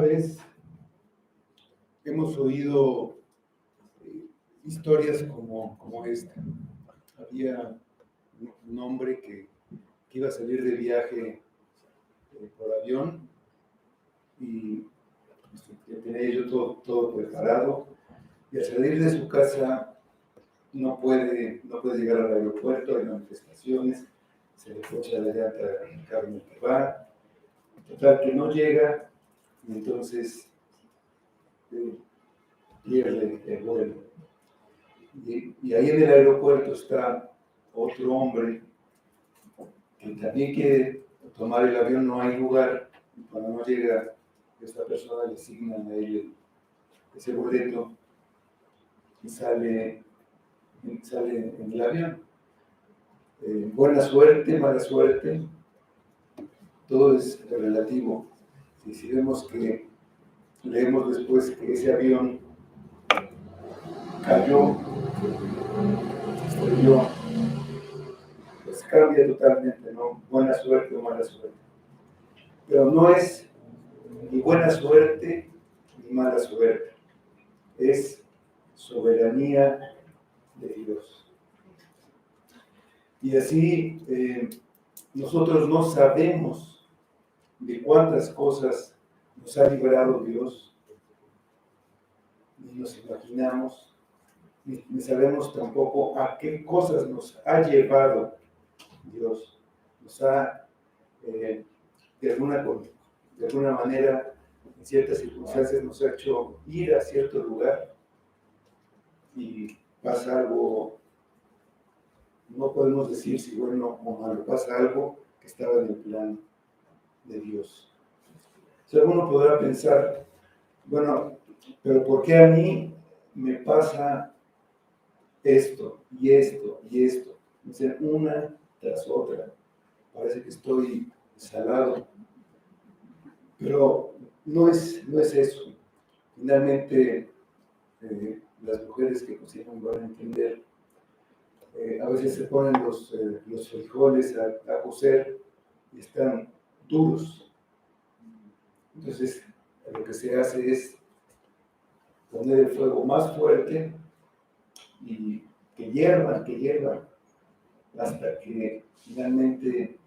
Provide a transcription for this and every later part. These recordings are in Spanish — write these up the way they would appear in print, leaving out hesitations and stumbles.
vez hemos oído historias como esta. Había un hombre que iba a salir de viaje por avión y tenía yo todo preparado, y al salir de su casa no puede llegar al aeropuerto, hay manifestaciones, se le pocha la llanta al carro en el que va, total que no llega, y entonces pierde el vuelo. Y ahí en el aeropuerto está otro hombre que también quiere tomar el avión, no hay lugar, y cuando no llega esta persona le asignan a él ese boleto y sale en el avión. Buena suerte, mala suerte, todo es relativo. Y si leemos después que ese avión cayó, se estrelló, pues cambia totalmente, ¿no? Buena suerte o mala suerte. Pero no es ni buena suerte ni mala suerte, es soberanía de Dios. Y así nosotros no sabemos de cuántas cosas nos ha librado Dios, ni nos imaginamos, ni sabemos tampoco a qué cosas nos ha llevado Dios. Nos ha, de alguna manera, en ciertas circunstancias, nos ha hecho ir a cierto lugar y pasa algo, no podemos decir si bueno o malo, pasa algo que estaba en el plan de Dios. Si alguno podrá pensar, bueno, pero ¿por qué a mí me pasa esto y esto y esto? O sea, una tras otra. Parece que estoy salado. Pero no es eso. Finalmente, las mujeres que cocinan van a entender. A veces se ponen los frijoles a cocer y están duros. Entonces, lo que se hace es poner el fuego más fuerte y que hiervan, hasta que finalmente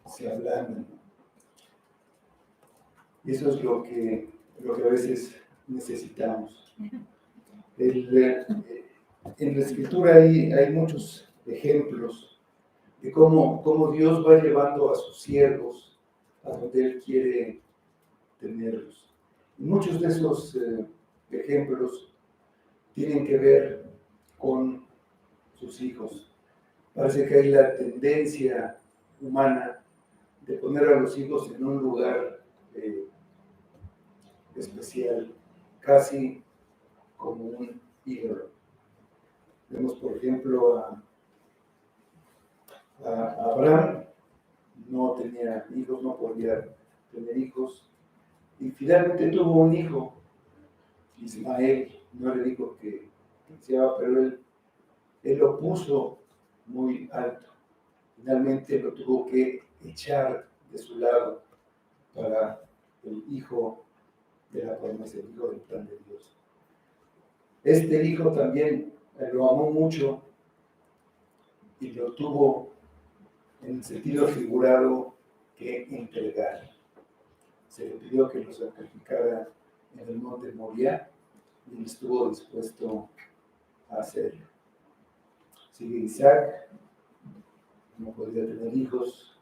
se ablandan. Y eso es lo que a veces necesitamos. En la Escritura hay muchos ejemplos de cómo Dios va llevando a sus siervos a donde Él quiere tenerlos. Y muchos de esos ejemplos tienen que ver con sus hijos. Parece que hay la tendencia humana de poner a los hijos en un lugar especial, casi como un ídolo. Vemos, por ejemplo, a Abraham, no tenía hijos, no podía tener hijos, y finalmente tuvo un hijo, Ismael. No le dijo que deseaba, pero él lo puso muy alto. Finalmente lo tuvo que echar de su lado para el hijo de la promesa, el hijo del plan de Dios. Este hijo también lo amó mucho y lo tuvo en el sentido figurado que entregar. Se le pidió que lo sacrificara en el monte Moriah y él estuvo dispuesto a hacerlo. Sigue Isaac, no podía tener hijos,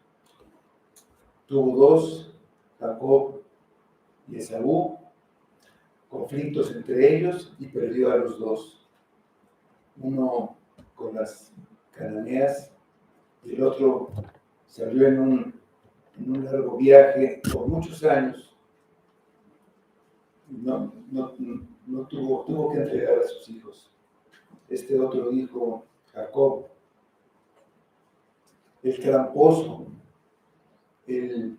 tuvo dos, Jacob y Esaú, conflictos entre ellos y perdió a los dos. Uno con las cananeas y el otro salió en un largo viaje por muchos años. No tuvo que entregar a sus hijos. Este otro hijo, Jacob, el tramposo, el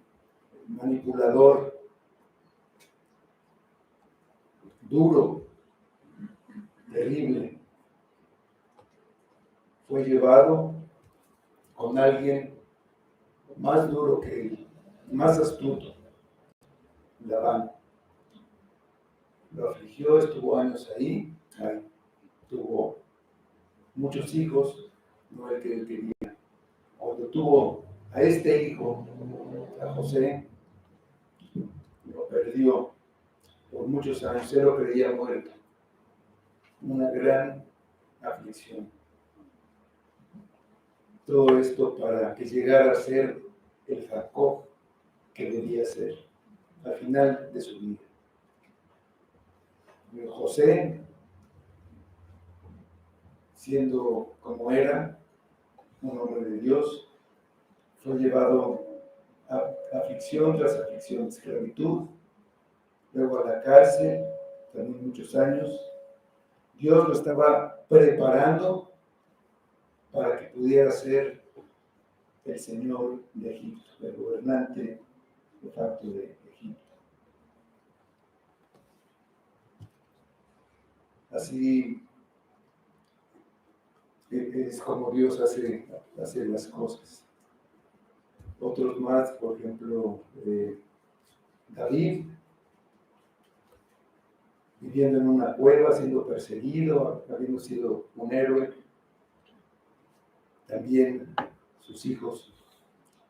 manipulador, duro, terrible, fue llevado con alguien más duro que él, más astuto. Labán. Lo afligió, estuvo años ahí, tuvo muchos hijos, no el que él quería. Cuando tuvo a este hijo, a José, lo perdió por muchos años, él lo creía muerto. Una gran aflicción. Todo esto para que llegara a ser el Jacob que debía ser al final de su vida. José, siendo como era, un hombre de Dios, fue llevado a aflicción tras aflicción, esclavitud, luego a la cárcel, también muchos años. Dios lo estaba preparando para que pudiera ser el Señor de Egipto, el gobernante de facto de Egipto. Así es como Dios hace las cosas. Otros más, por ejemplo, David, viviendo en una cueva, siendo perseguido, habiendo sido un héroe. También sus hijos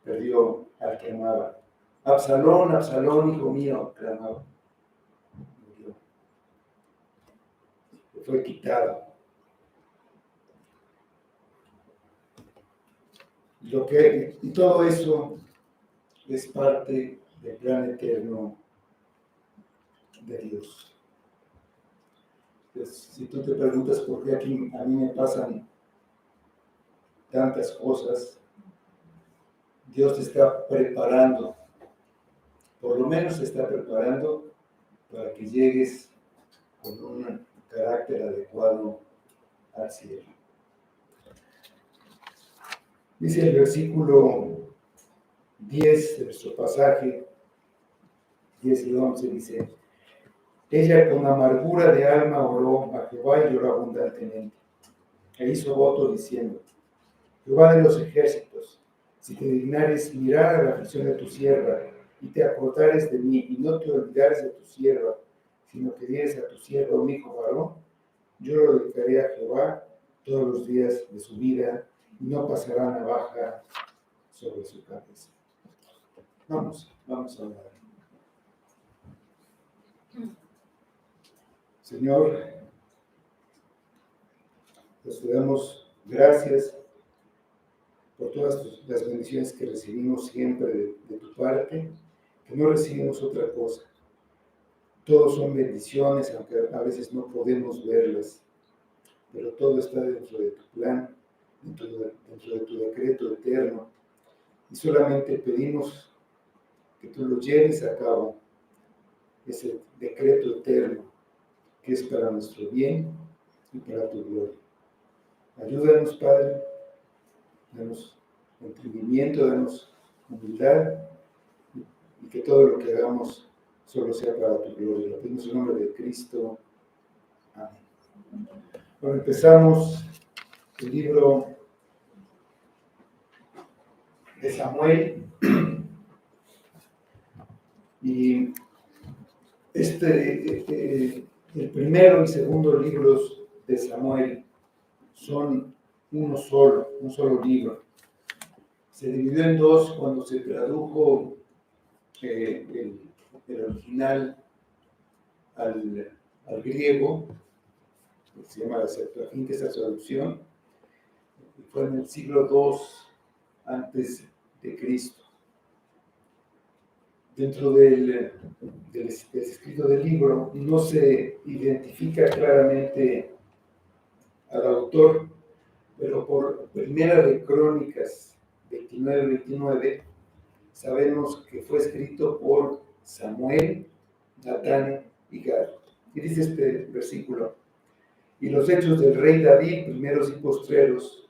perdió al que amaba. Absalón, Absalón, hijo mío, clamaba. Murió. Fue quitado. Y todo eso es parte del plan eterno de Dios. Entonces, si tú te preguntas por qué aquí a mí me pasan tantas cosas, Dios te está preparando, por lo menos te está preparando para que llegues con un carácter adecuado al cielo. Dice el versículo 10 de nuestro pasaje, 10 y 11, dice: ella con amargura de alma oró a Jehová y lloró abundantemente, e hizo voto diciendo: Jehová de los ejércitos, si te dignares mirar a la aflicción de tu sierva, y te acordares de mí, y no te olvidares de tu sierva, sino que dieres a tu sierva un hijo varón, yo lo dedicaré a Jehová todos los días de su vida, y no pasará navaja sobre su cabeza. Vamos a orar. Señor, te damos gracias por todas las bendiciones que recibimos siempre de tu parte, que no recibimos otra cosa. Todos son bendiciones, aunque a veces no podemos verlas, pero todo está dentro de tu plan, dentro de tu decreto eterno, y solamente pedimos que tú lo lleves a cabo, ese decreto eterno, que es para nuestro bien y para tu gloria. Ayúdanos, Padre, danos entendimiento, danos humildad, y que todo lo que hagamos solo sea para tu gloria. Lo pedimos en nombre de Cristo. Amén. Bueno, empezamos el libro de Samuel, y el primero y segundo libros de Samuel son un solo libro. Se dividió en dos cuando se tradujo el original al griego, que se llama la Septuaginta, esa traducción, y fue en el siglo II antes de Cristo. Dentro del escrito del libro no se identifica claramente al autor, pero por Primera de Crónicas 29 sabemos que fue escrito por Samuel, Natán y Gad. Y dice este versículo: y los hechos del rey David, primeros y postreros,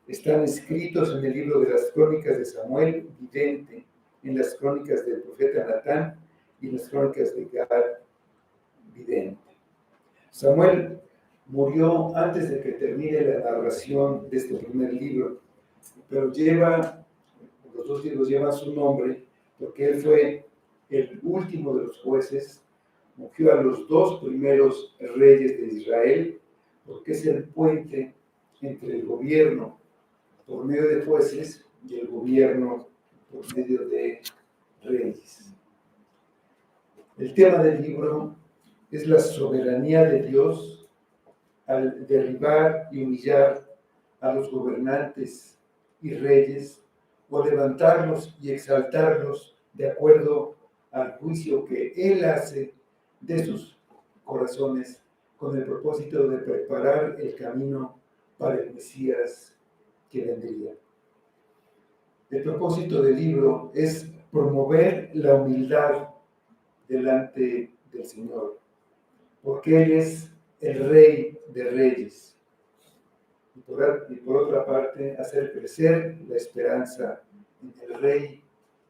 están escritos en el libro de las crónicas de Samuel, vidente, en las crónicas del profeta Natán y en las crónicas de Gad, vidente. Samuel murió antes de que termine la narración de este primer libro, pero los dos libros llevan su nombre porque él fue el último de los jueces, ungió a los dos primeros reyes de Israel, porque es el puente entre el gobierno por medio de jueces y el gobierno por medio de reyes. El tema del libro es la soberanía de Dios al derribar y humillar a los gobernantes y reyes, o levantarlos y exaltarlos de acuerdo al juicio que Él hace de sus corazones, con el propósito de preparar el camino para el Mesías que vendría. El propósito del libro es promover la humildad delante del Señor, porque Él es el Rey de Reyes. Y por otra parte, hacer crecer la esperanza en el Rey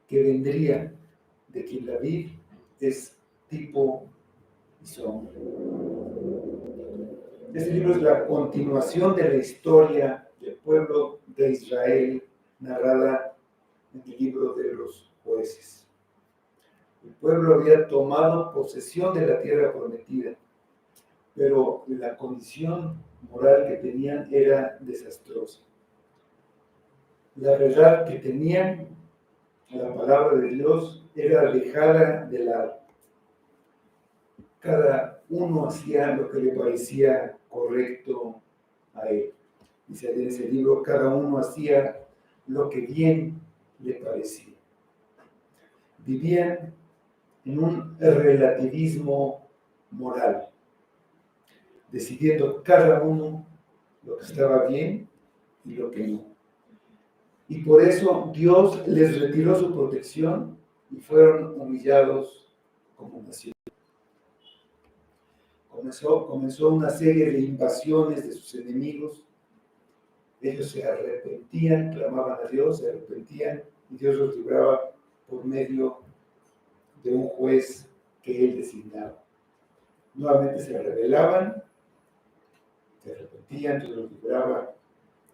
que vendría, de quien David es tipo y sombra. Este libro es la continuación de la historia del pueblo de Israel, narrada en el libro de los jueces. El pueblo había tomado posesión de la tierra prometida, pero la condición moral que tenían era desastrosa. La verdad que tenían, la palabra de Dios, era dejada de lado. Cada uno hacía lo que le parecía correcto a él. Dice en ese libro, cada uno hacía lo que bien le parecía. Vivían en un relativismo moral, decidiendo cada uno lo que estaba bien y lo que no. Y por eso Dios les retiró su protección y fueron humillados como nación. Comenzó una serie de invasiones de sus enemigos. Ellos se arrepentían, clamaban a Dios, se arrepentían, y Dios los libraba por medio de un juez que Él designaba. Nuevamente se rebelaban, se arrepentían, Dios los libraba.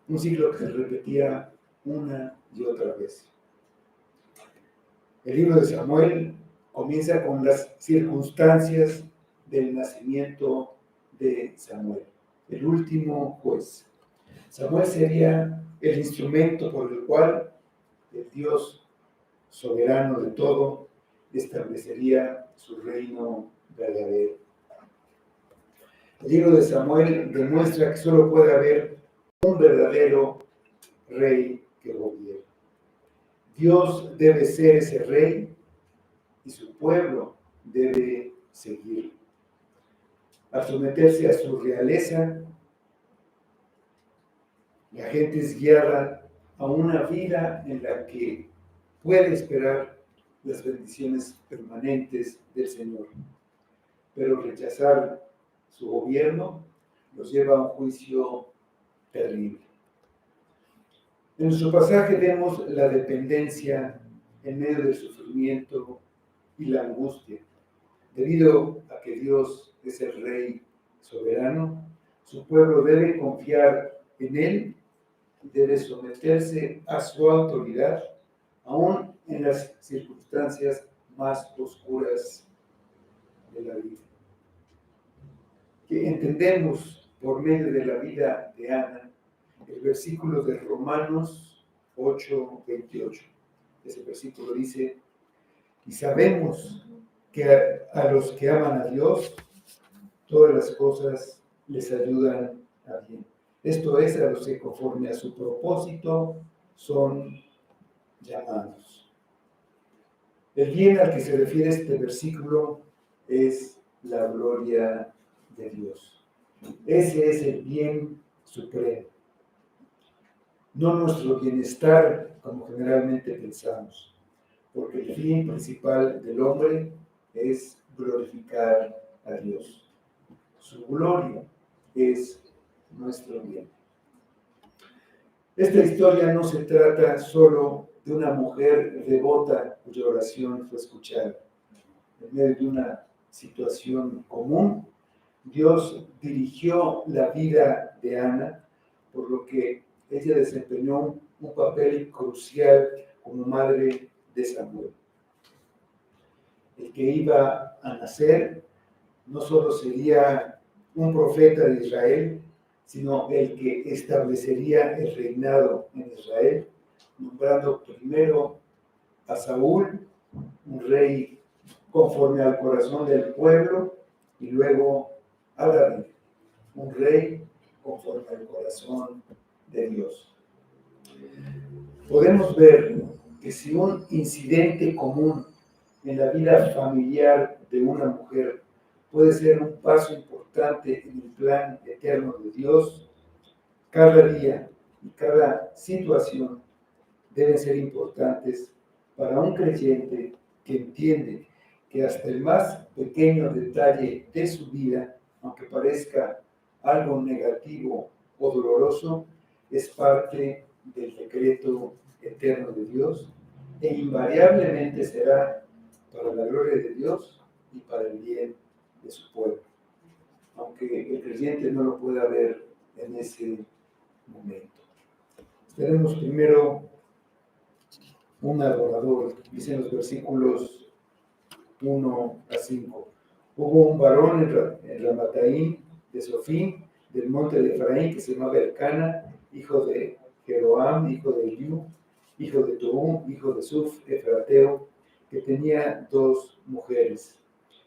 Un ciclo que se repetía una y otra vez. El libro de Samuel comienza con las circunstancias del nacimiento de Samuel, el último juez. Samuel sería el instrumento por el cual el Dios soberano de todo establecería su reino verdadero. El libro de Samuel demuestra que solo puede haber un verdadero rey que gobierne. Dios debe ser ese rey y su pueblo debe seguirlo. Al someterse a su realeza, la gente es guiada a una vida en la que puede esperar las bendiciones permanentes del Señor. Pero rechazar su gobierno los lleva a un juicio terrible. En nuestro pasaje vemos la dependencia en medio del sufrimiento y la angustia. Debido a que Dios es el Rey soberano, su pueblo debe confiar en Él y debe someterse a su autoridad, aún en las circunstancias más oscuras de la vida. Que entendemos por medio de la vida de Ana el versículo de Romanos 8:28. Ese versículo dice: y sabemos que a los que aman a Dios, todas las cosas les ayudan a bien. Esto es, a los que conforme a su propósito son llamados. El bien al que se refiere este versículo es la gloria de Dios. Ese es el bien supremo. No nuestro bienestar, como generalmente pensamos, porque el fin principal del hombre es glorificar a Dios. Su gloria es nuestro bien. Esta historia no se trata solo de una mujer devota cuya oración fue escuchada. En medio de una situación común, Dios dirigió la vida de Ana, por lo que ella desempeñó un papel crucial como madre de Samuel. el que iba a nacer no solo sería un profeta de Israel, sino el que establecería el reinado en Israel, nombrando primero a Saúl, un rey conforme al corazón del pueblo, y luego a David, un rey conforme al corazón de Dios. Podemos ver que si un incidente común en la vida familiar de una mujer puede ser un paso importante en el plan eterno de Dios, cada día y cada situación deben ser importantes para un creyente que entiende que hasta el más pequeño detalle de su vida, aunque parezca algo negativo o doloroso, es parte del decreto eterno de Dios e invariablemente será para la gloria de Dios y para el bien de su pueblo, aunque el creyente no lo pueda ver en ese momento. Tenemos primero un adorador, dicen los versículos 1 a 5. Hubo un varón en Ramataim de Sofín, del monte de Efraín, que se llamaba Elcana, hijo de Jeroam, hijo de Eliú, hijo de Toum, hijo de Suf, efrateo, que tenía dos mujeres.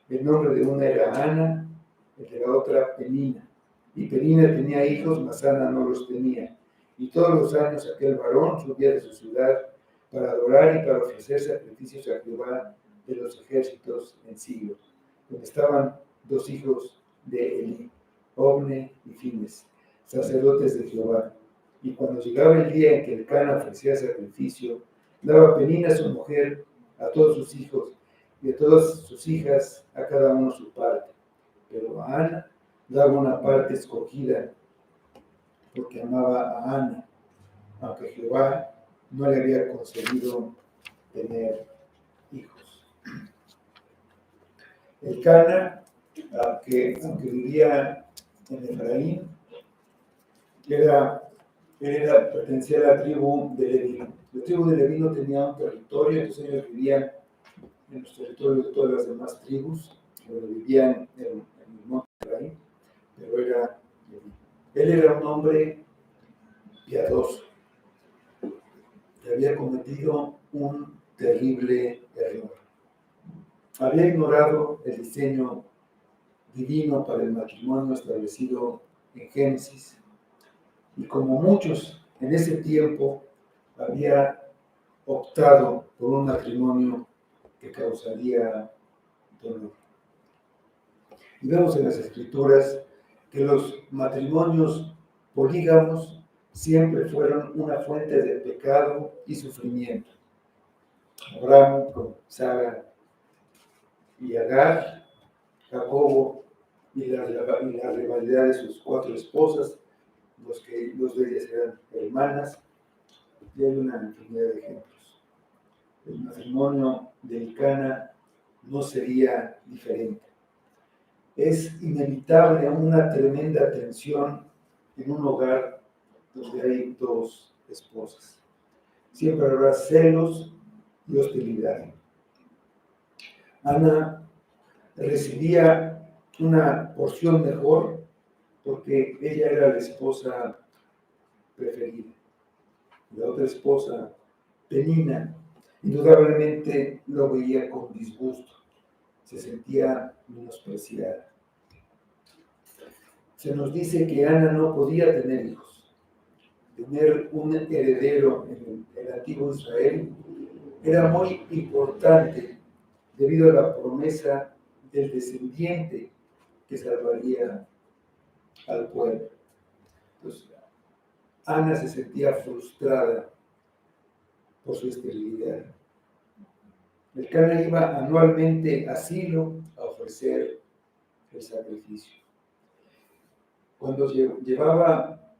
El nombre de una era Ana, el de la otra Penina. Y Penina tenía hijos, mas Ana no los tenía. Y todos los años aquel varón subía de su ciudad para adorar y para ofrecer sacrificios a Jehová de los ejércitos en Silo, donde estaban dos hijos de Eli, Ovne y Fines, sacerdotes de Jehová. Y cuando llegaba el día en que Elcana ofrecía sacrificio, daba Penina a su mujer, a todos sus hijos y a todas sus hijas, a cada uno su parte. Pero a Ana daba una parte escogida, porque amaba a Ana, aunque Jehová no le había concedido tener hijos. Elcana, aunque vivía en Efraín, pertenecía a la tribu de Leví. La tribu de Leví no tenía un territorio, entonces ellos vivían en los territorios de todas las demás tribus, pero vivían en el monte de Efraín, pero era Leví. Él era un hombre piadoso, que había cometido un terrible error. Había ignorado el diseño divino para el matrimonio establecido en Génesis, y como muchos en ese tiempo había optado por un matrimonio que causaría dolor. Y vemos en las Escrituras que los matrimonios polígamos siempre fueron una fuente de pecado y sufrimiento. Abraham con Sara y Agar, Jacobo y la rivalidad de sus cuatro esposas, dos de ellas eran hermanas, y hay una infinidad de ejemplos. El matrimonio de Elcana no sería diferente. Es inevitable una tremenda tensión en un hogar donde hay dos esposas. Siempre habrá celos y hostilidad. Ana recibía una porción mejor porque ella era la esposa preferida. La otra esposa, Penina, indudablemente lo veía con disgusto, se sentía menospreciada. Se nos dice que Ana no podía tener hijos. Tener un heredero en el antiguo Israel era muy importante debido a la promesa del descendiente que salvaría al pueblo. Entonces, Ana se sentía frustrada por su esterilidad. Elcana iba anualmente a Silo a ofrecer el sacrificio. Cuando llevaba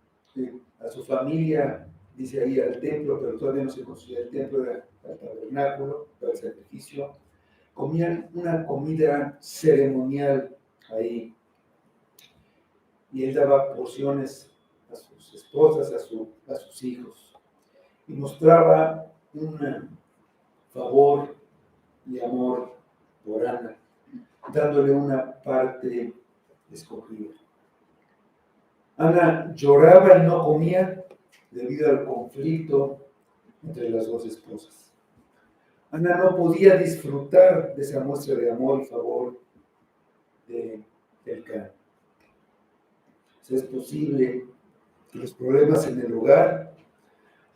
a su familia, dice ahí, al templo, pero todavía no se construía el templo, era el tabernáculo para el sacrificio, comían una comida ceremonial ahí. Y él daba porciones a sus esposas, a sus hijos. Y mostraba un favor y amor por Ana, dándole una parte escogida. Ana lloraba y no comía debido al conflicto entre las dos esposas. Ana no podía disfrutar de esa muestra de amor y favor de Elcana. Es posible que los problemas en el hogar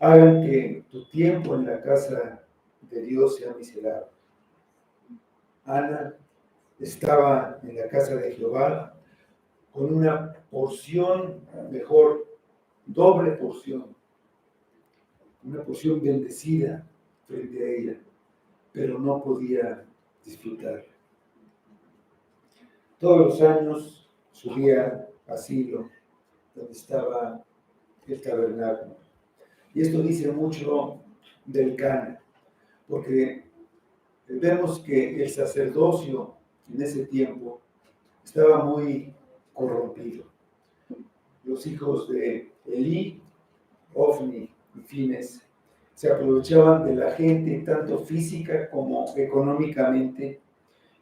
hagan que tu tiempo en la casa de Dios sea miserable. Ana estaba en la casa de Jehová con una porción, mejor, doble porción, una porción bendecida frente a ella, pero no podía disfrutar. Todos los años subía a Silo, donde estaba el tabernáculo. Y esto dice mucho del Elcana, porque vemos que el sacerdocio en ese tiempo estaba muy corrompido. Los hijos de Elí, Ofni y Fines se aprovechaban de la gente tanto física como económicamente,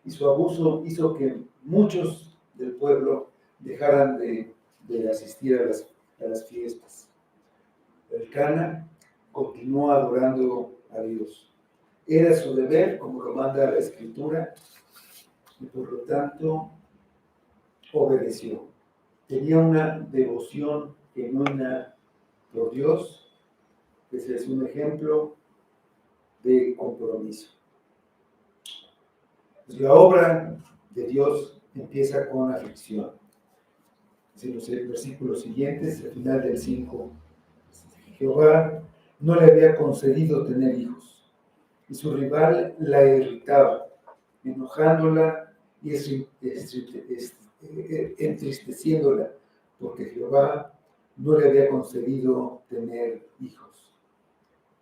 y su abuso hizo que muchos del pueblo dejaran de asistir a las fiestas. Elcana continuó adorando a Dios. Era su deber, como lo manda la Escritura, y por lo tanto obedeció. Tenía una devoción genuina por Dios. Ese es un ejemplo de compromiso. Pues la obra de Dios empieza con aflicción. En los versículos siguientes, al final del 5, Jehová no le había concedido tener hijos, y su rival la irritaba, enojándola y entristeciéndola, porque Jehová no le había concedido tener hijos.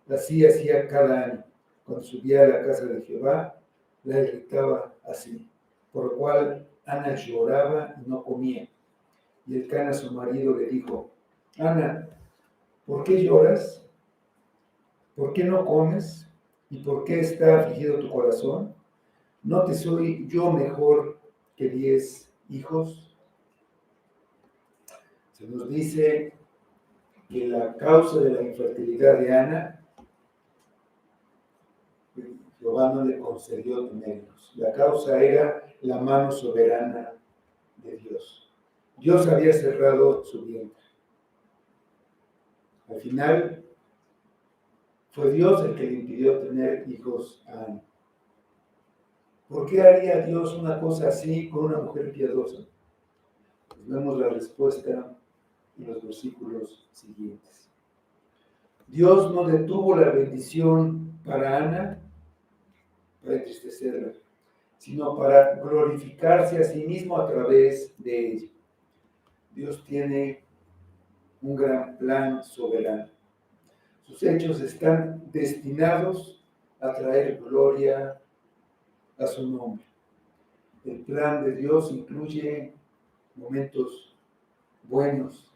Así hacía cada año. Cuando subía a la casa de Jehová, la irritaba así, por lo cual Ana lloraba y no comía. Y Elcana, su marido, le dijo: Ana, ¿por qué lloras? ¿Por qué no comes? ¿Y por qué está afligido tu corazón? ¿No te soy yo mejor que 10 hijos? Se nos dice que la causa de la infertilidad de Ana, Jehová no le concedió tener hijos. La causa era la mano soberana de Dios. Dios había cerrado su vientre. Al final, fue Dios el que le impidió tener hijos a Ana. ¿Por qué haría Dios una cosa así con una mujer piadosa? Pues vemos la respuesta en los versículos siguientes. Dios no detuvo la bendición para Ana, para entristecerla, sino para glorificarse a sí mismo a través de ella. Dios tiene un gran plan soberano. Sus hechos están destinados a traer gloria a su nombre. El plan de Dios incluye momentos buenos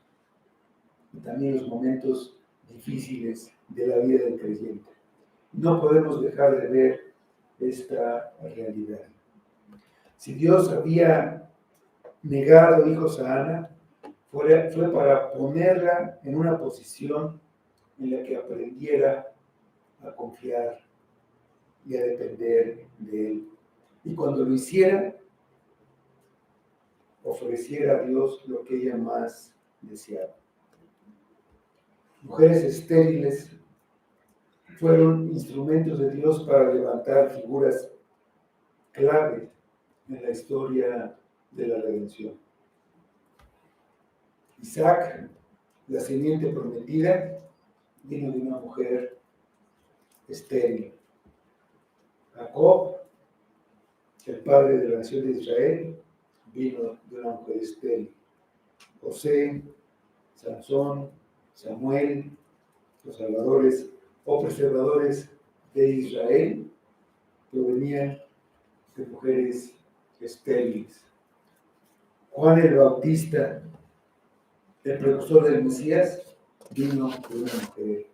y también los momentos difíciles de la vida del creyente. No podemos dejar de ver esta realidad. Si Dios había negado hijos a Ana, fue para ponerla en una posición en la que aprendiera a confiar y a depender de Él. Y cuando lo hiciera, ofreciera a Dios lo que ella más deseaba. Mujeres estériles fueron instrumentos de Dios para levantar figuras clave en la historia de la redención. Isaac, la simiente prometida, vino de una mujer estéril. Jacob, el padre de la nación de Israel, vino de una mujer estéril. José, Sansón, Samuel, los salvadores o preservadores de Israel, provenían de mujeres estériles. Juan el Bautista, el precursor del Mesías, vino de una mujer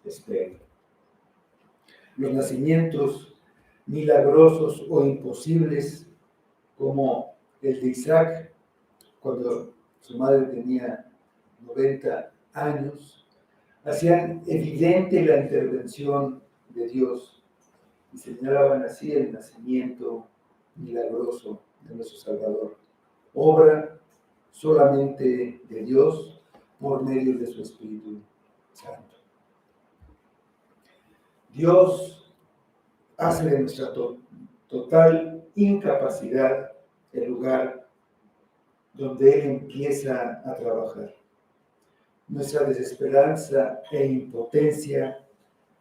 estéril. Los nacimientos milagrosos o imposibles, como el de Isaac, cuando su madre tenía 90 años, hacían evidente la intervención de Dios y señalaban así el nacimiento milagroso de nuestro Salvador, obra solamente de Dios por medio de su Espíritu Santo. Dios hace de nuestra total incapacidad el lugar donde Él empieza a trabajar. Nuestra desesperanza e impotencia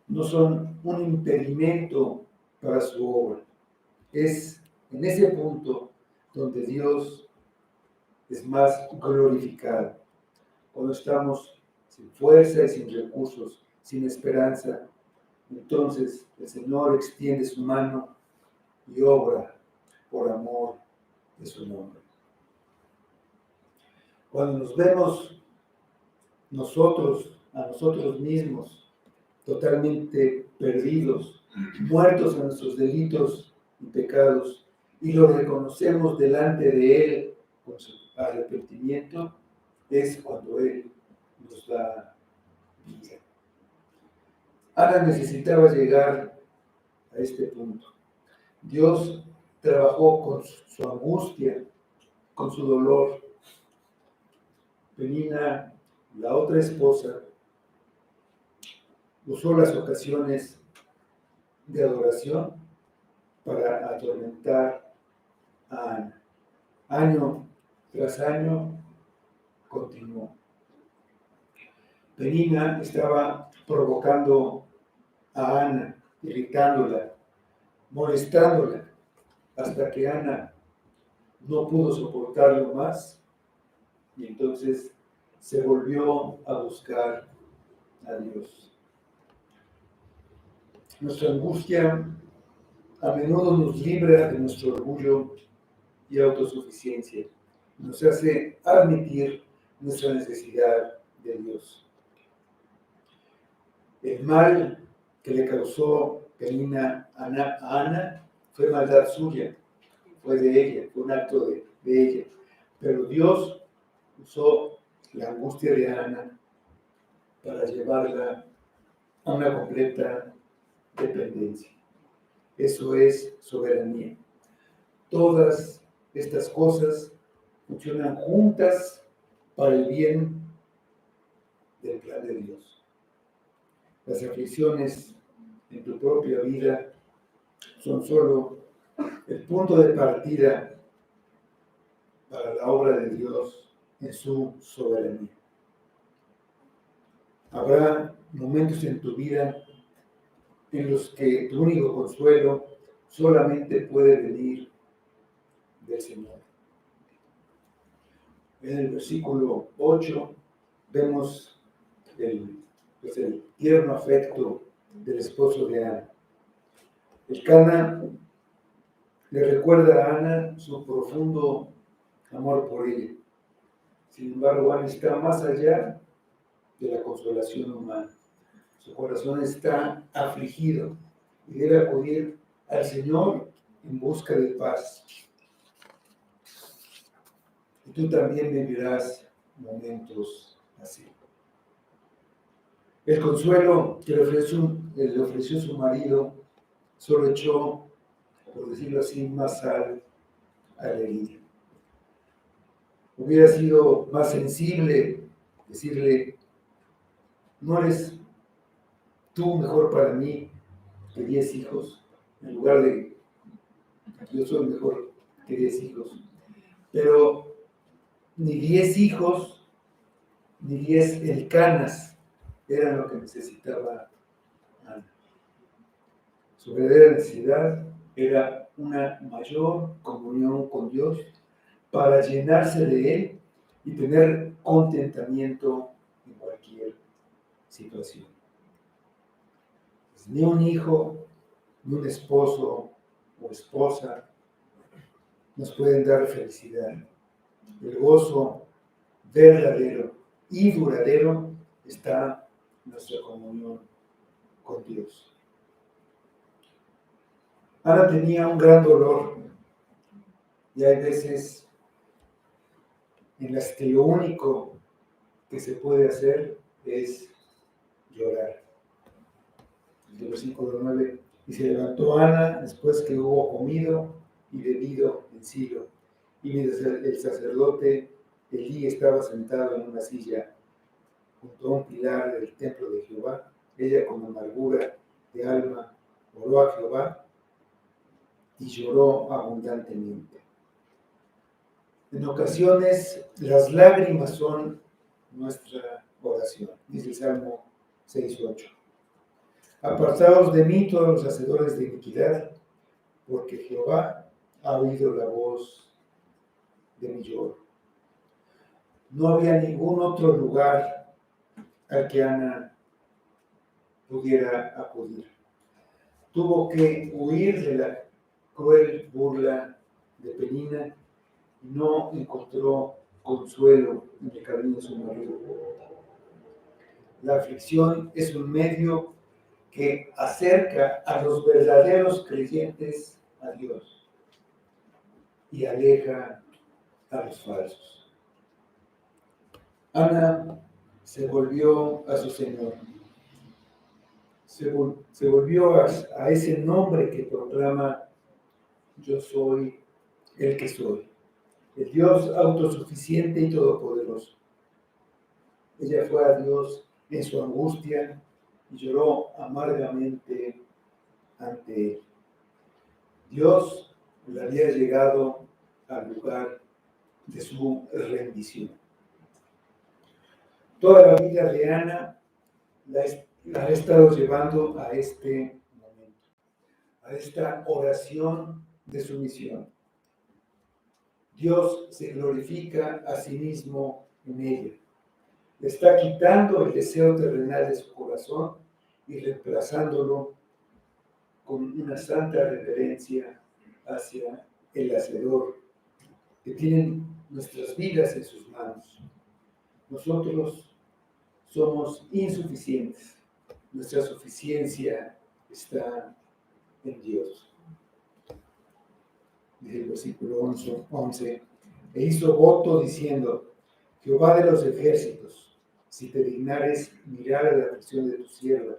no son un impedimento para su obra. Es en ese punto donde Dios es más glorificado. Cuando estamos sin fuerza y sin recursos, sin esperanza, entonces el Señor extiende su mano y obra por amor de su nombre. Cuando nos vemos a nosotros mismos, totalmente perdidos, muertos en nuestros delitos y pecados, y lo reconocemos delante de Él con su arrepentimiento, es cuando Él nos da vida. Ana necesitaba llegar a este punto. Dios trabajó con su angustia, con su dolor. Penina, la otra esposa, usó las ocasiones de adoración para atormentar a Ana. Año tras año continuó. Penina estaba provocando a Ana, irritándola, molestándola, hasta que Ana no pudo soportarlo más y entonces se volvió a buscar a Dios. Nuestra angustia a menudo nos libra de nuestro orgullo y autosuficiencia, nos hace admitir nuestra necesidad de Dios. El mal que le causó Penina a Ana fue maldad suya, fue de ella, fue un acto de ella. Pero Dios usó la angustia de Ana para llevarla a una completa dependencia. Eso es soberanía. Todas estas cosas funcionan juntas para el bien del plan de Dios. Las aflicciones en tu propia vida son solo el punto de partida para la obra de Dios en su soberanía. Habrá momentos en tu vida en los que tu único consuelo solamente puede venir del Señor. En el versículo 8 vemos el tierno afecto del esposo de Ana. El Cana le recuerda a Ana su profundo amor por ella. Sin embargo, Ana está más allá de la consolación humana. Su corazón está afligido y debe acudir al Señor en busca de paz. Y tú también vivirás momentos así. El consuelo que le ofreció su marido solo echó, por decirlo así, más sal a la herida. Hubiera sido más sensible decirle: no eres tú mejor para mí que 10 hijos, en lugar de yo soy mejor que 10 hijos. Pero ni 10 hijos, ni 10 elcanas eran lo que necesitaba Ana. Su verdadera necesidad era una mayor comunión con Dios para llenarse de Él y tener contentamiento en cualquier situación. Pues ni un hijo, ni un esposo o esposa nos pueden dar felicidad. El gozo verdadero y duradero está en nuestra comunión con Dios. Ana tenía un gran dolor y hay veces en las que lo único que se puede hacer es llorar. El versículo 9, y se levantó Ana después que hubo comido y bebido en Silo, y mientras el sacerdote Elí estaba sentado en una silla junto a un pilar del templo de Jehová, ella con amargura de alma oró a Jehová y lloró abundantemente. En ocasiones las lágrimas son nuestra oración, dice el Salmo 6:8. Apartaos de mí todos los hacedores de iniquidad, porque Jehová ha oído la voz de mi lloro. No había ningún otro lugar al que Ana pudiera acudir. Tuvo que huir de la cruel burla de Penina y no encontró consuelo en el camino de su marido. La aflicción es un medio que acerca a los verdaderos creyentes a Dios y aleja a los falsos. Ana se volvió a su Señor, se volvió a ese nombre que proclama: yo soy el que soy, el Dios autosuficiente y todopoderoso. Ella fue a Dios en su angustia y lloró amargamente ante él. Dios le había llegado al lugar de su rendición. Toda la vida de Ana la ha estado llevando a este momento, a esta oración de sumisión. Dios se glorifica a sí mismo en ella. Le está quitando el deseo terrenal de su corazón y reemplazándolo con una santa reverencia hacia el Hacedor, que tiene nuestras vidas en sus manos. Nosotros somos insuficientes. Nuestra suficiencia está en Dios. Dice el versículo 11, e hizo voto diciendo: Jehová de los ejércitos, si te dignares mirar a la aflicción de tu sierva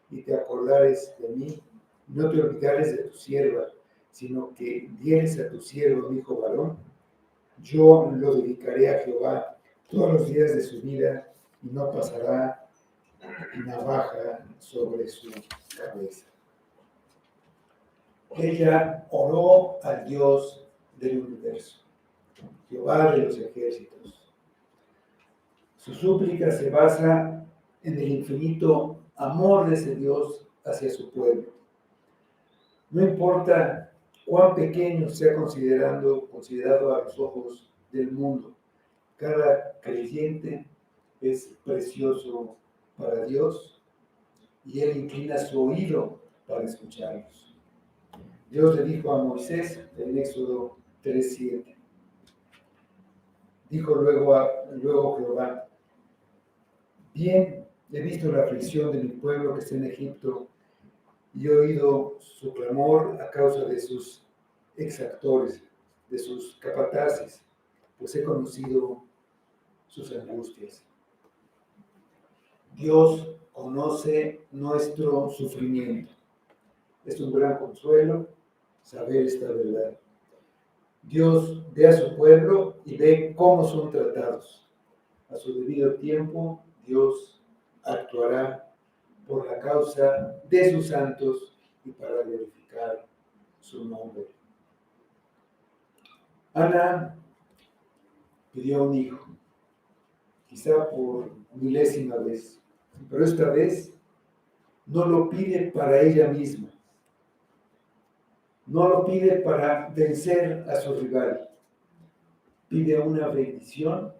y te acordares de mí, no te olvidares de tu sierva, sino que dieres a tu siervo un hijo varón, yo lo dedicaré a Jehová todos los días de su vida y no pasará navaja sobre su cabeza. Ella oró al Dios del universo, Jehová de los ejércitos. Su súplica se basa en el infinito amor de ese Dios hacia su pueblo. No importa cuán pequeño sea considerado a los ojos del mundo, cada creyente es precioso para Dios y Él inclina su oído para escucharlos. Dios le dijo a Moisés en Éxodo 3:7. Dijo luego Jehová: bien, he visto la aflicción de mi pueblo que está en Egipto y he oído su clamor a causa de sus exactores, de sus capataces, pues he conocido sus angustias. Dios conoce nuestro sufrimiento. Es un gran consuelo saber esta verdad. Dios ve a su pueblo y ve cómo son tratados. A su debido tiempo, Dios actuará por la causa de sus santos y para glorificar su nombre. Ana pidió un hijo, quizá por milésima vez, pero esta vez no lo pide para ella misma, no lo pide para vencer a su rival, pide una bendición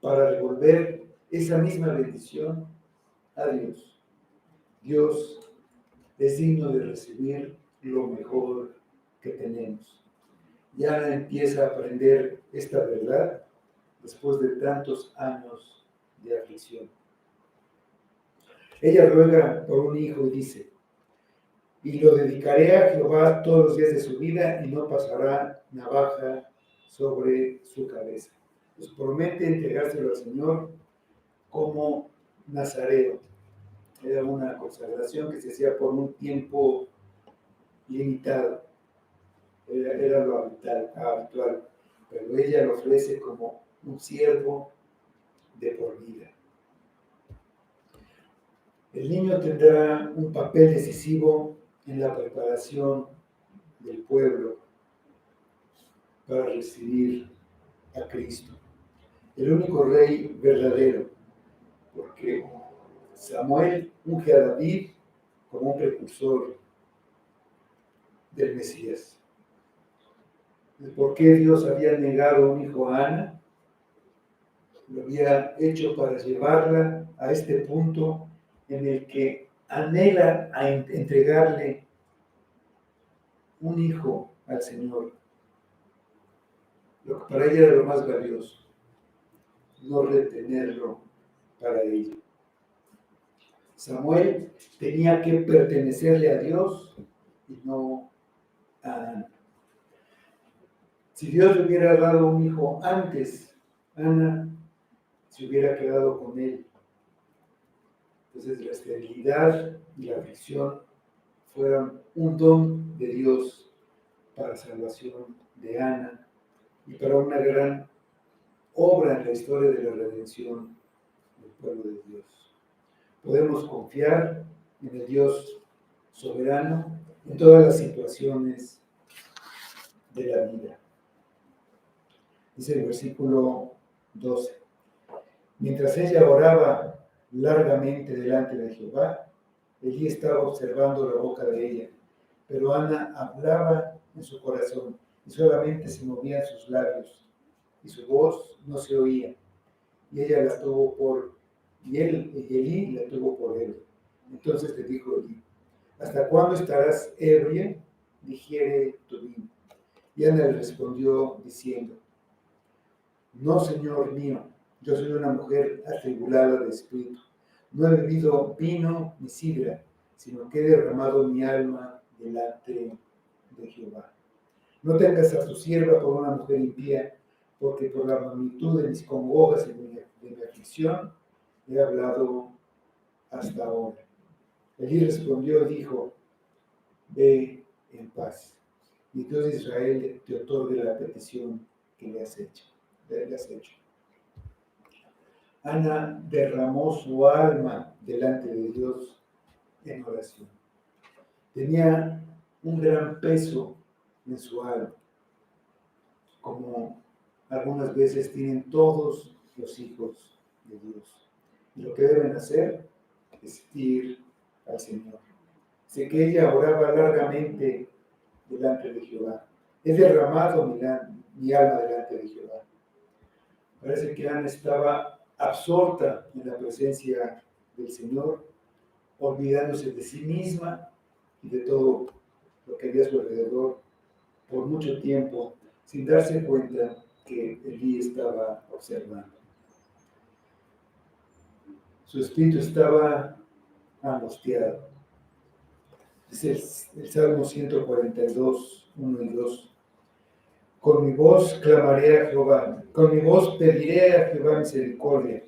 para devolver esa misma bendición a Dios. Dios es digno de recibir lo mejor que tenemos. Y Ana empieza a aprender esta verdad después de tantos años de aflicción. Ella ruega por un hijo y dice: y lo dedicaré a Jehová todos los días de su vida y no pasará navaja sobre su cabeza. Pues promete entregárselo al Señor como nazareo. Era una consagración que se hacía por un tiempo limitado, era lo habitual, pero ella lo ofrece como un siervo de por vida. El niño tendrá un papel decisivo en la preparación del pueblo para recibir a Cristo, el único rey verdadero, porque Samuel unge a David como un precursor del Mesías. ¿Por qué Dios había negado un hijo a Ana? Lo había hecho para llevarla a este punto en el que anhela a entregarle un hijo al Señor, lo que para ella era lo más valioso, no retenerlo para ella. Samuel tenía que pertenecerle a Dios y no a Ana. Si Dios le hubiera dado un hijo antes, Ana se hubiera quedado con él. Entonces la esterilidad y la aflicción fueron un don de Dios para salvación de Ana y para una gran obra en la historia de la redención del pueblo de Dios. Podemos confiar en el Dios soberano en todas las situaciones de la vida. Dice el versículo 12. Mientras ella oraba largamente delante de Jehová, Elí estaba observando la boca de ella, pero Ana hablaba en su corazón y solamente se movían sus labios y su voz no se oía. Y ella la tuvo por, y Elí la tuvo por él. Entonces le dijo Elí: ¿hasta cuándo estarás ebria? Digiere tu vino. Y Ana le respondió diciendo: no, Señor mío, yo soy una mujer atribulada de espíritu. No he bebido vino ni sidra, sino que he derramado mi alma delante de Jehová. No tengas a tu sierva por una mujer impía, porque por la magnitud de mis congojas y de mi aflicción he hablado hasta ahora. Elí respondió y dijo: ve en paz, y Dios de Israel te otorgue la petición que le has hecho. Ana derramó su alma delante de Dios en oración. Tenía un gran peso en su alma, como algunas veces tienen todos los hijos de Dios. Y lo que deben hacer es ir al Señor. Sé que ella oraba largamente delante de Jehová. He derramado mi alma delante de Jehová. Parece que Ana estaba absorta en la presencia del Señor, olvidándose de sí misma y de todo lo que había a su alrededor por mucho tiempo, sin darse cuenta que Elí estaba observando. Su espíritu estaba angustiado. Es el Salmo 142, 1 y 2. Con mi voz clamaré a Jehová, con mi voz pediré a Jehová misericordia.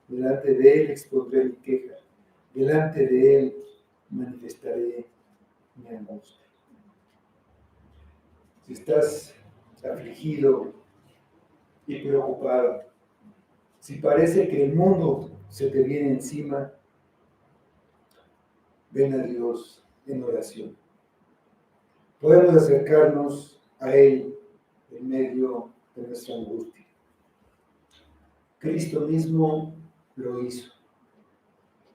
Delante de él expondré mi queja, delante de él manifestaré mi angustia. Si estás afligido y preocupado, si parece que el mundo se te viene encima, ven a Dios en oración. Podemos acercarnos a Él en medio de nuestra angustia. Cristo mismo lo hizo.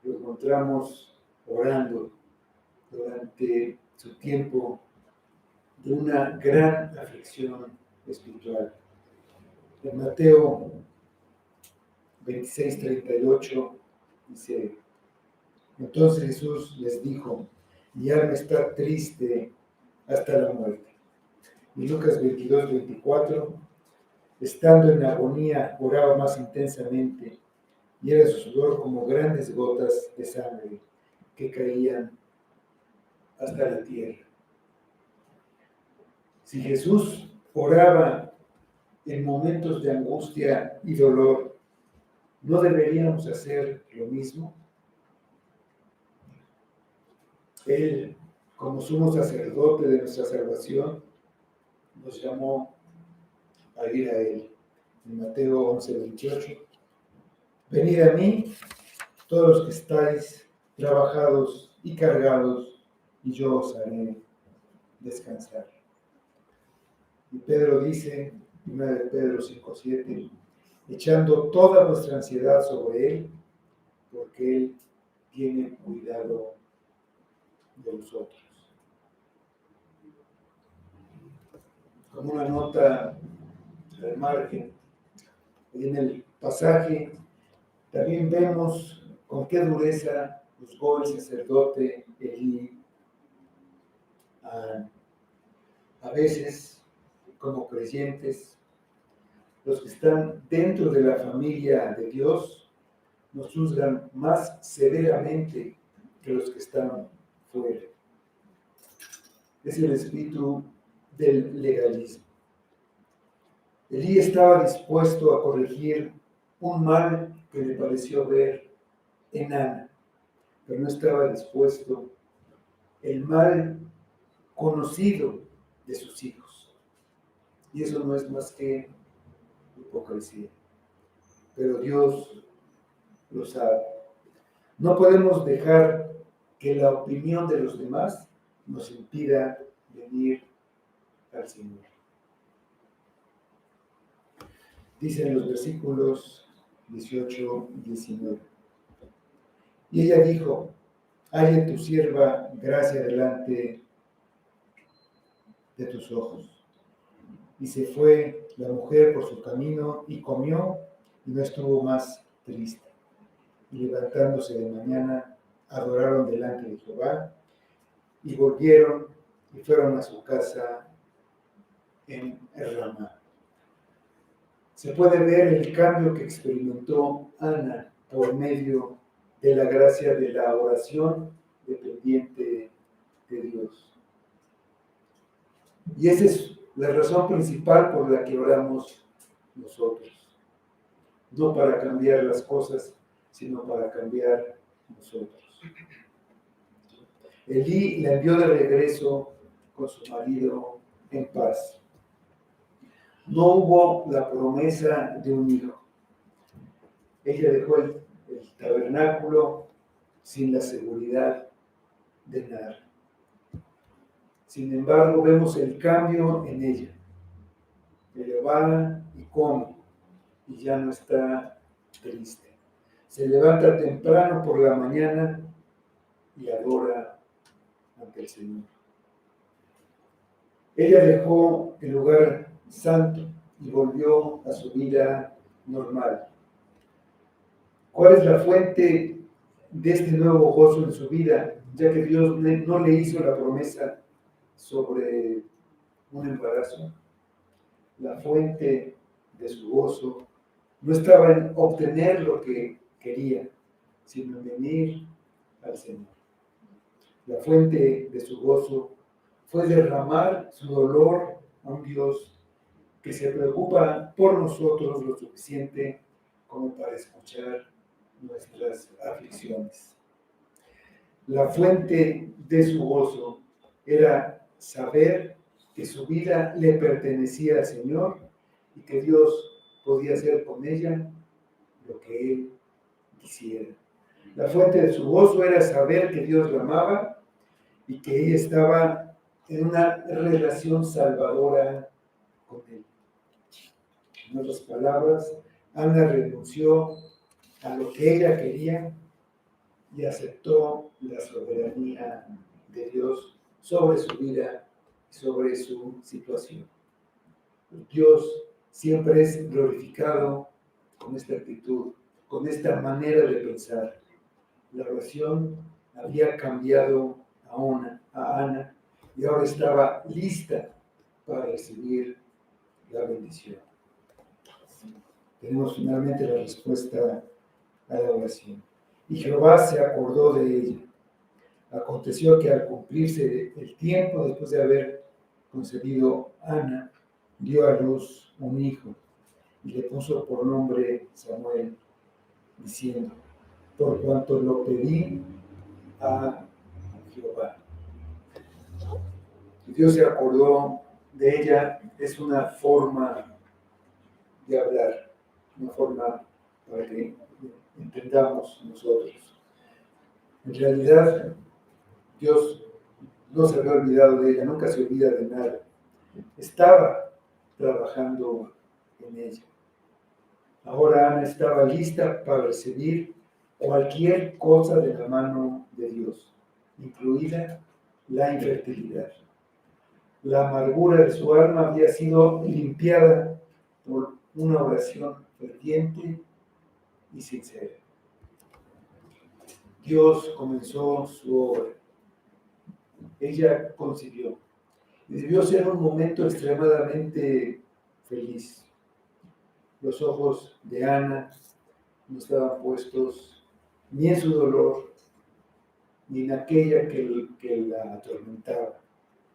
Lo encontramos orando durante su tiempo de una gran aflicción espiritual. En Mateo 26:38 dice: entonces Jesús les dijo: mi alma está triste hasta la muerte. Y Lucas 22:24: estando en agonía, oraba más intensamente, y era su sudor como grandes gotas de sangre que caían hasta la tierra. Si Jesús oraba en momentos de angustia y dolor, ¿no deberíamos hacer lo mismo? Él, como sumo sacerdote de nuestra salvación, nos llamó a ir a Él. En Mateo 11:28, venid a mí, todos los que estáis trabajados y cargados, y yo os haré descansar. Y Pedro dice, 1 de Pedro 5:7, echando toda vuestra ansiedad sobre Él, porque Él tiene cuidado de vosotros. Como una nota al margen, en el pasaje también vemos con qué dureza juzgó el sacerdote Elí a veces como creyentes. Los que están dentro de la familia de Dios nos juzgan más severamente que los que están fuera. Es el espíritu del legalismo. Elí estaba dispuesto a corregir un mal que le pareció ver en Ana, pero no estaba dispuesto el mal conocido de sus hijos. Y eso no es más que hipocresía. Pero Dios lo sabe. No podemos dejar que la opinión de los demás nos impida venir al Señor. Dicen los versículos 18 y 19. Y ella dijo, halle tu sierva gracia delante de tus ojos. Y se fue la mujer por su camino y comió y no estuvo más triste. Y levantándose de mañana, adoraron delante de Jehová y volvieron y fueron a su casa en Ramá. Se puede ver el cambio que experimentó Ana por medio de la gracia de la oración dependiente de Dios. Y esa es la razón principal por la que oramos nosotros. No para cambiar las cosas, sino para cambiar nosotros. Elí la envió de regreso con su marido en paz. No hubo la promesa de un hijo. Ella dejó el tabernáculo sin la seguridad de nada. Sin embargo, vemos el cambio en ella. Ella va y come y ya no está triste. Se levanta temprano por la mañana y adora ante el Señor. Ella dejó el lugar santo y volvió a su vida normal. ¿Cuál es la fuente de este nuevo gozo en su vida? Ya que Dios no le hizo la promesa sobre un embarazo. La fuente de su gozo no estaba en obtener lo que quería, sino en venir al Señor. La fuente de su gozo fue derramar su dolor a un Dios que se preocupa por nosotros lo suficiente como para escuchar nuestras aflicciones. La fuente de su gozo era saber que su vida le pertenecía al Señor y que Dios podía hacer con ella lo que Él quisiera. La fuente de su gozo era saber que Dios la amaba y que ella estaba en una relación salvadora con Él. En otras palabras, Ana renunció a lo que ella quería y aceptó la soberanía de Dios sobre su vida y sobre su situación. Dios siempre es glorificado con esta actitud, con esta manera de pensar. La oración había cambiado a Ana y ahora estaba lista para recibir la bendición. Tenemos finalmente la respuesta a la oración. Y Jehová se acordó de ella. Aconteció que al cumplirse el tiempo, después de haber concebido Ana, dio a luz un hijo y le puso por nombre Samuel, diciendo, por cuanto lo pedí a Jehová. Y Dios se acordó de ella, es una forma de hablar, una forma para que entendamos nosotros. En realidad, Dios no se había olvidado de ella, nunca se olvida de nada. Estaba trabajando en ella. Ahora Ana estaba lista para recibir cualquier cosa de la mano de Dios, incluida la infertilidad. La amargura de su alma había sido limpiada por una oración ferviente y sincera. Dios comenzó su obra. Ella concibió. Y debió ser un momento extremadamente feliz. Los ojos de Ana no estaban puestos ni en su dolor, ni en aquella que la atormentaba,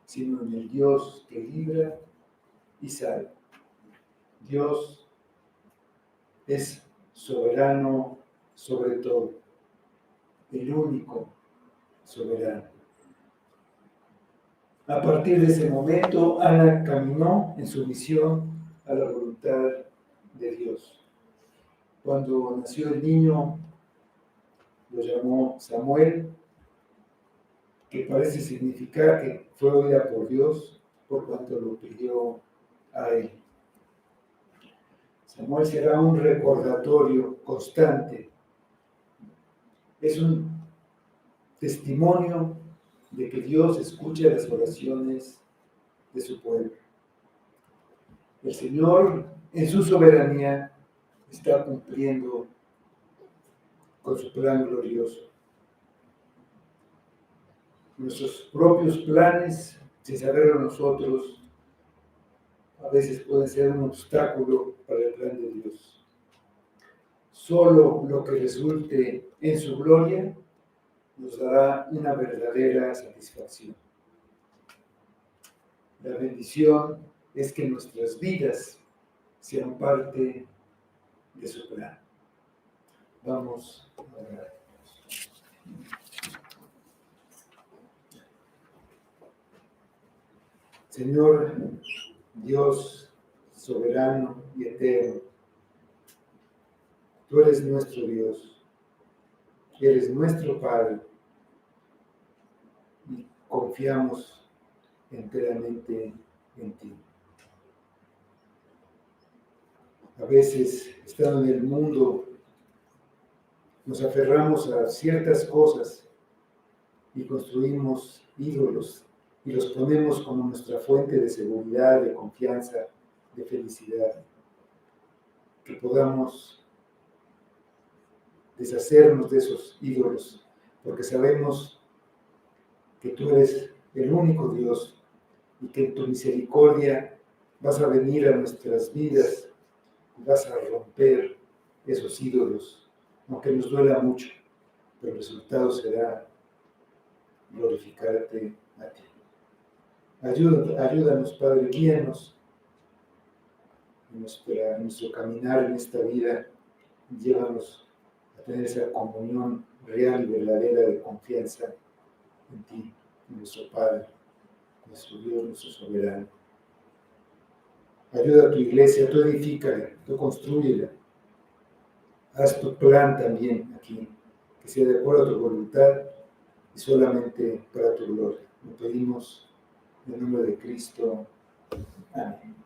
sino en el Dios que libra y salva. Dios es soberano sobre todo, el único soberano. A partir de ese momento, Ana caminó en sumisión a la voluntad de Dios. Cuando nació el niño, lo llamó Samuel, que parece significar que fue oída por Dios por cuanto lo pidió a él. Samuel será un recordatorio constante. Es un testimonio de que Dios escucha las oraciones de su pueblo. El Señor, en su soberanía, está cumpliendo con su plan glorioso. Nuestros propios planes, sin saberlo nosotros, a veces pueden ser un obstáculo para el plan de Dios. Solo lo que resulte en su gloria nos dará una verdadera satisfacción. La bendición es que nuestras vidas sean parte de su plan. Vamos a orar. Señor Dios soberano y eterno, tú eres nuestro Dios, eres nuestro Padre y confiamos enteramente en ti. A veces, estando en el mundo, nos aferramos a ciertas cosas y construimos ídolos y los ponemos como nuestra fuente de seguridad, de confianza, de felicidad. Que podamos deshacernos de esos ídolos, porque sabemos que tú eres el único Dios y que en tu misericordia vas a venir a nuestras vidas y vas a romper esos ídolos, aunque nos duela mucho, pero el resultado será glorificarte a ti. Ayúdanos, Padre, guíanos en nuestro caminar en esta vida, llévanos a tener esa comunión real y verdadera de confianza en ti, en nuestro Padre, nuestro Dios, nuestro soberano. Ayuda a tu iglesia, tú edifícala, tú construyela. Haz tu plan también aquí, que sea de acuerdo a tu voluntad y solamente para tu gloria. Lo pedimos en el nombre de Cristo. Amén.